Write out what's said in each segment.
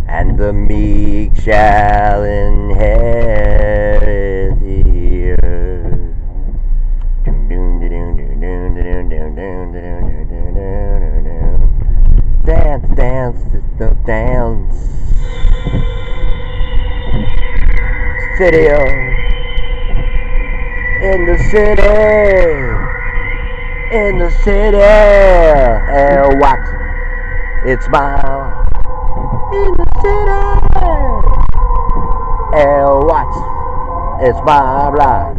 and the meek shall inherit the earth. Dance, dance, dance. City, in the city, in the city. What? It's my in the city. What? It's my blood.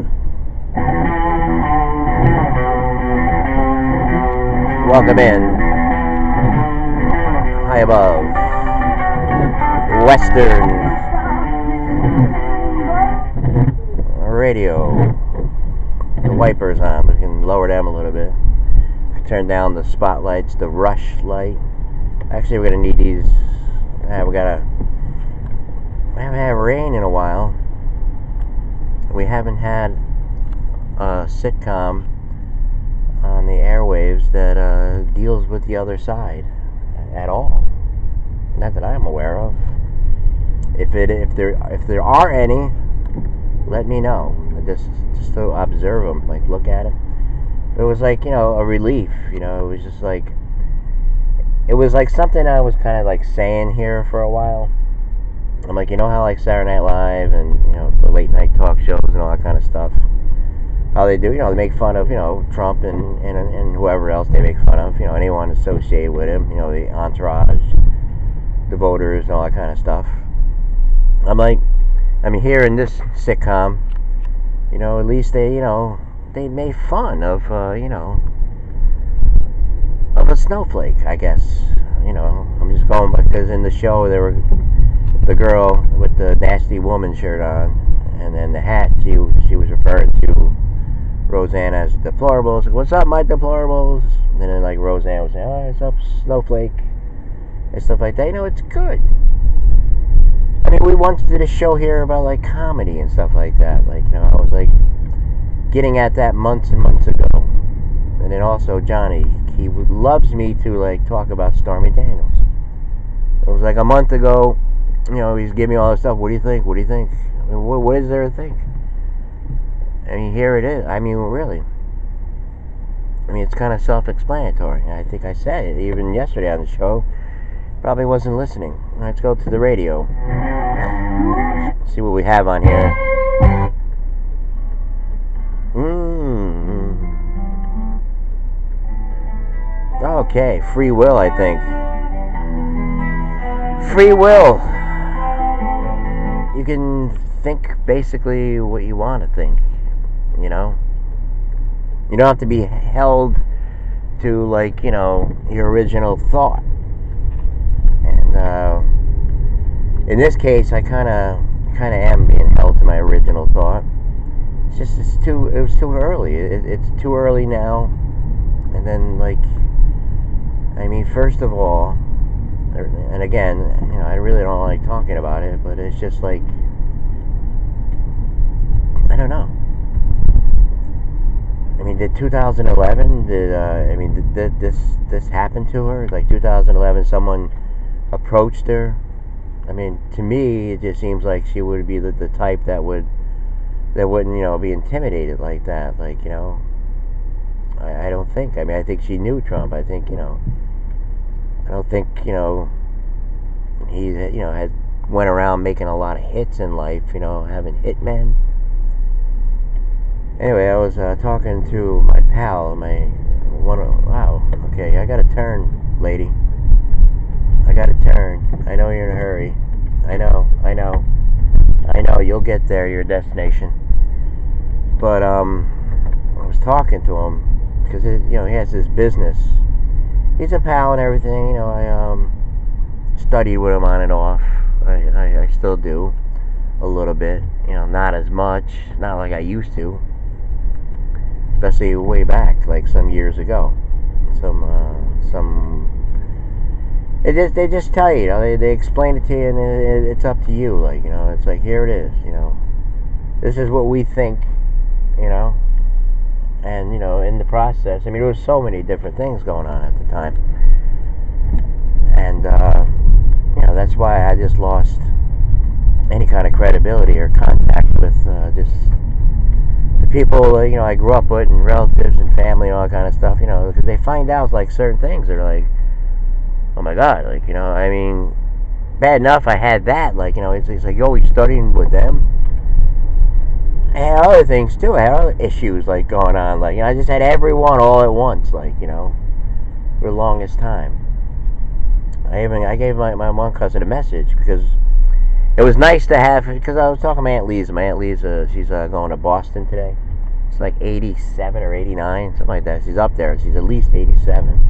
Welcome in, high above, Western radio. The wipers on. We can lower them a little bit. Turn down the spotlights, the rush light. Actually, we're gonna need these. We haven't had rain in a while. We haven't had a sitcom on the airwaves that deals with the other side at all. Not that I'm aware of. If there are any, let me know. Just to observe them, like look at it. But it was like, a relief. It was just like, it was like something I was kind of like saying here for a while. I'm like, how like Saturday Night Live and the late night talk shows and all that kind of stuff, how they do, they make fun of Trump and whoever else they make fun of, anyone associated with him, the entourage, the voters and all that kind of stuff. I'm like, here in this sitcom, at least they made fun of of a snowflake, I guess. I'm just going because in the show there were the girl with the nasty woman shirt on, and then the hat she was referring to Roseanne as deplorables. What's up, my deplorables? And then like Roseanne was saying, oh, what's up, snowflake, and stuff like that. It's good. We once did a show here about like comedy and stuff like that. Like, I was like getting at that months and months ago. And then also Johnny, he loves me to like talk about Stormy Daniels. It was like a month ago. He's giving me all this stuff. What do you think? What do you think? What is there to think? Here it is. Really. It's kind of self-explanatory. I think I said it even yesterday on the show. Probably wasn't listening. Let's go to the radio. See what we have on here. Okay, free will, I think. Free will. You can think basically what you want to think, You don't have to be held to, like, your original thought. And in this case, I kind of am being held to my original thought. It was too early. It's too early now. And then, like, first of all, and again, I really don't like talking about it, but it's just like, I don't know. Did 2011, did this happen to her? Like 2011, someone approached her. To me, it just seems like she would be the type that wouldn't, be intimidated like that. Like, I don't think. I think she knew Trump. I think, I don't think, he, had went around making a lot of hits in life, having hitmen. Anyway, I was talking to my pal, wow, okay, I gotta turn, lady. I gotta turn. I know you're in a hurry. I know, you'll get there, your destination. But, I was talking to him, because, he has this business. He's a pal and everything, I, studied with him on and off. I still do, a little bit, not as much, not like I used to. Especially way back, like some years ago. They just tell you, they explain it to you, and it's up to you. Like, it's like, here it is, this is what we think, and in the process, there was so many different things going on at the time, and that's why I just lost any kind of credibility or contact with just the people I grew up with, and relatives and family and all that kind of stuff. Because they find out like certain things. They're like, oh my god, like I mean, bad enough I had that. Like it's like, yo, you studying with them. I had other things too. I had other issues like going on. Like I just had everyone all at once. Like for the longest time. I gave my one cousin a message because it was nice to have, because I was talking to my Aunt Lisa. My Aunt Lisa, she's going to Boston today. It's like 87 or 89, something like that. She's up there. She's at least 87.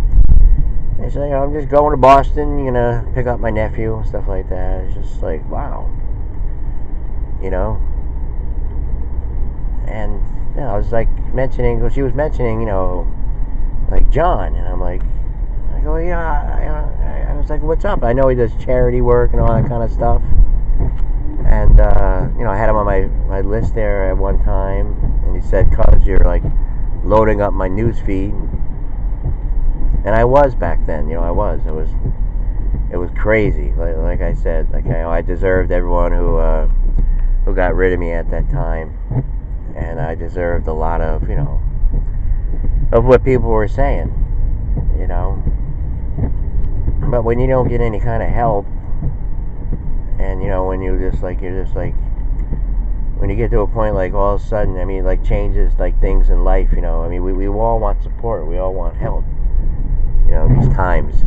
And she's like, I'm just going to Boston. You're going to pick up my nephew and stuff like that. It's just like, wow. And I was like mentioning, well, she was mentioning, like John. And I'm like, I go, I was like, what's up? I know he does charity work and all that kind of stuff. And, I had him on my list there at one time. And he said, cuz you're like loading up my news feed. And I was back then, I was. It was crazy. Like I said, like I deserved everyone who got rid of me at that time. And I deserved a lot of, of what people were saying, But when you don't get any kind of help, and when you're just like when you get to a point like all of a sudden, I mean, like changes, like things in life, I mean, we all want support, we all want help, these times,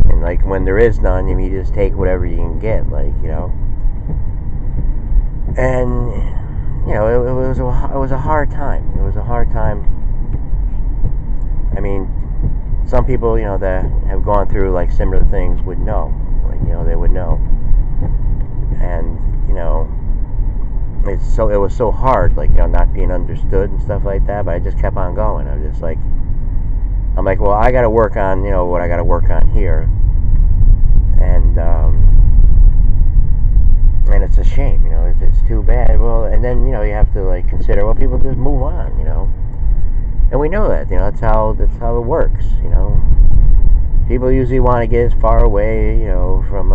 and like when there is none, you just take whatever you can get, and it was a hard time. It was a hard time. I mean, some people, that have gone through like similar things would know, they would know. And it was so hard, not being understood and stuff like that. But I just kept on going. I was just like, I'm like, well, I got to work on what I got to work on here, and it's a shame, it's too bad. Well, and then you have to like consider, well, people just move on, and we know that, that's how it works, People usually want to get as far away, from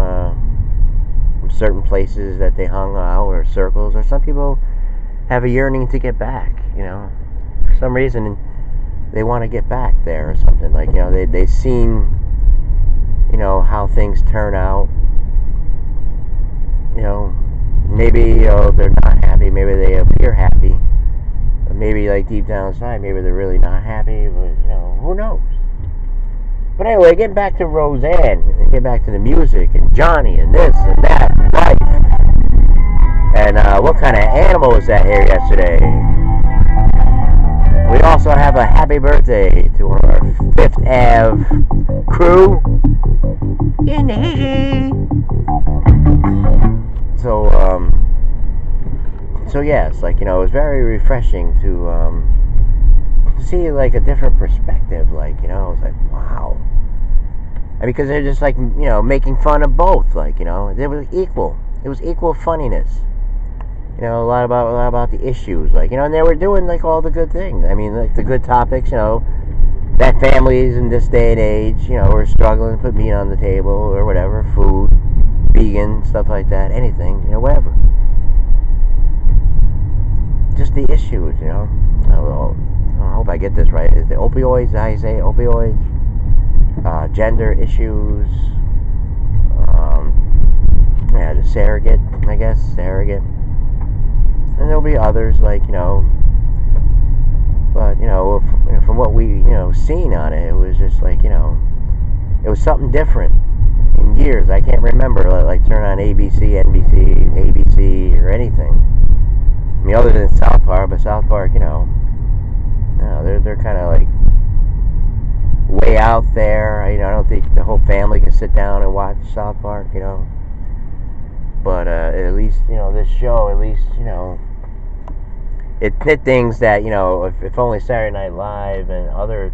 certain places that they hung out, or circles, or some people have a yearning to get back, for some reason they want to get back there or something, like, they've seen, how things turn out, maybe, they're not happy, maybe they appear happy, but maybe like deep down inside, maybe they're really not happy, but, who knows? But anyway, getting back to Roseanne, and getting back to the music, and Johnny, and this, and that, and life. And what kind of animal was that here yesterday? We also have a happy birthday to one of our 5th Ave crew. In the hee. So yes, like, it was very refreshing to see like a different perspective, like, I was like, wow. I mean, because they're just like, making fun of both, like, it was equal funniness, a lot about the issues, like, and they were doing like all the good things. I mean, like the good topics, that families in this day and age, are struggling to put meat on the table or whatever, food, vegan, stuff like that, anything, whatever. Just the issues, I hope I get this right. Is the opioids, how you say it? Opioids, gender issues, the surrogate, I guess, and there'll be others, like, but, from what we, seen on it, it was just like, it was something different in years. I can't remember, like, turn on ABC, NBC, ABC, or anything. I mean, other than South Park, but South Park, they're kind of like way out there. I don't think the whole family can sit down and watch South Park, But at least, this show, at least, it did things that, if only Saturday Night Live and other,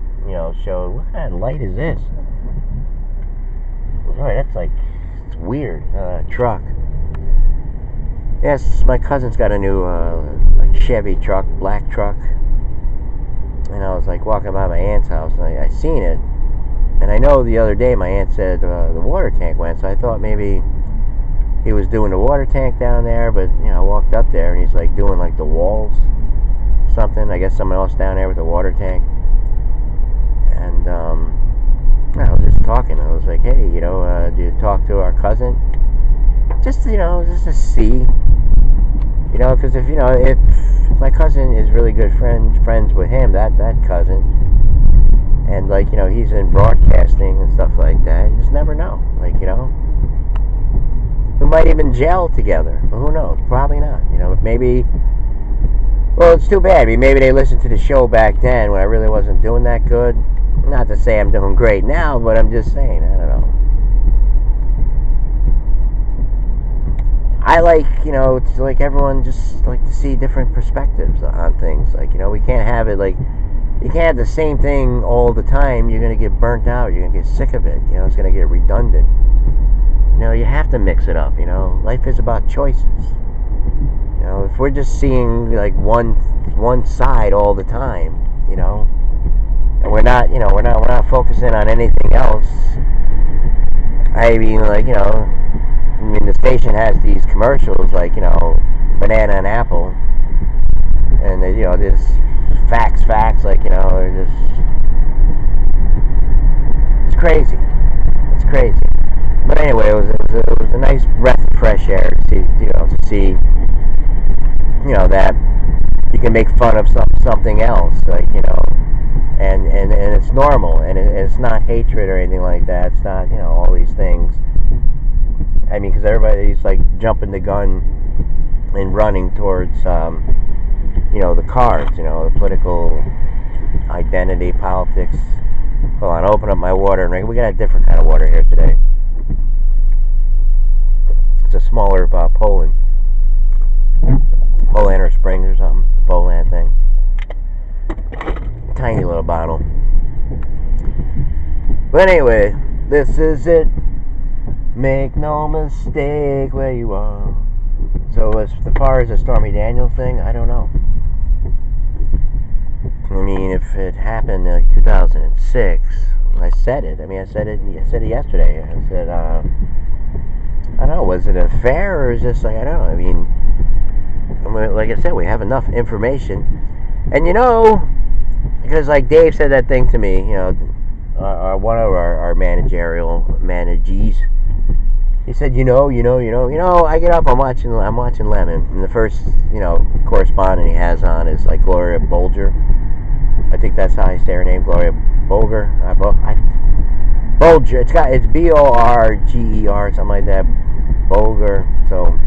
shows. What kind of light is this? Boy, that's like, it's weird. Truck. Yes, my cousin's got a new like Chevy truck, black truck. And I was like walking by my aunt's house, and I seen it. And I know the other day my aunt said the water tank went, so I thought maybe he was doing the water tank down there, but I walked up there and he's like doing like the walls, something. I guess someone else down there with the water tank. And I was just talking. I was like, hey, do you talk to our cousin? Just to see, because if my cousin is really good friends with him, that cousin, and he's in broadcasting and stuff like that, you just never know. We might even gel together, but who knows? Probably not. Maybe. Well, it's too bad. I mean, maybe they listened to the show back then when I really wasn't doing that good. Not to say I'm doing great now, but I'm just saying. I don't know. I it's like everyone just like to see different perspectives on things. We can't have it you can't have the same thing all the time. You're going to get burnt out. You're going to get sick of it. It's going to get redundant. You have to mix it up. Life is about choices. If we're just seeing one side all the time, and we're not focusing on anything else. I mean, the station has these commercials banana and apple, and this facts, they're just, it's crazy. It's crazy. But anyway, it was a nice breath of fresh air to see that you can make fun of something else, and it's normal, and it's not hatred or anything like that. It's not, all these things. I mean, because everybody's jumping the gun and running towards, the cards, the political identity, politics. Hold on, open up my water and drink. We got a different kind of water here today. It's a smaller Poland or Springs or something. Poland thing. Tiny little bottle. But anyway, this is it. Make no mistake where you are. So as far as the Stormy Daniels thing, I don't know. I mean, if it happened in 2006, I said it. I said it yesterday. I said, I don't know, was it a affair or is this I don't know. I mean, like I said, we have enough information. And because Dave said that thing to me, one of our managees, he said, I get up, I'm watching Lemon, and the first, correspondent he has on is Gloria Bolger. I think that's how you say her name, Gloria Bolger. Bolger. It's Borger, something like that. Bolger. So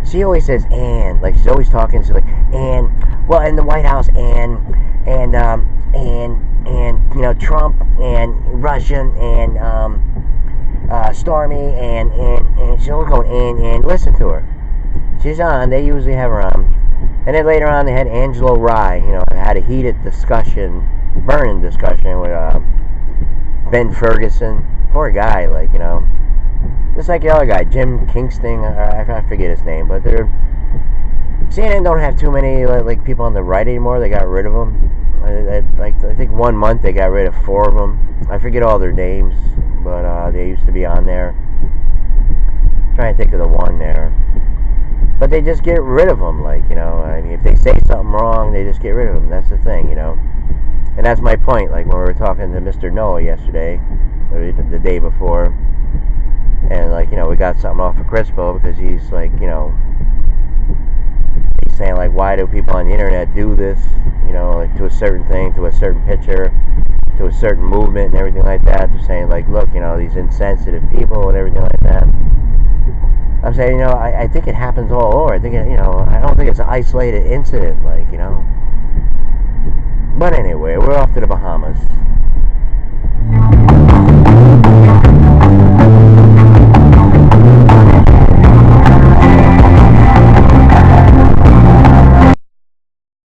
she always says "and," she's always talking. She's "and," well, in the White House, and Trump and Russian and Stormy and she's always going and listen to her. She's on. They usually have her on. And then later on they had Angelo Rye. Had a heated discussion, burning discussion with Ben Ferguson. Poor guy, just like the other guy, Jim Kingston. I forget his name, but CNN don't have too many people on the right anymore. They got rid of them. I think 1 month they got rid of 4 of them. I forget all their names, but they used to be on there. I'm trying to think of the one there. But they just get rid of them, I mean, if they say something wrong, they just get rid of them. That's the thing, And that's my point, when we were talking to Mr. Noah yesterday, or the day before, and, we got something off of Crispo because he's, he's saying, why do people on the internet do this, to a certain thing, to a certain picture, to a certain movement and everything like that. They're saying, look, these insensitive people and everything like that. I'm saying, I think it happens all over. I think, I don't think it's an isolated incident, But anyway, we're off to the Bahamas.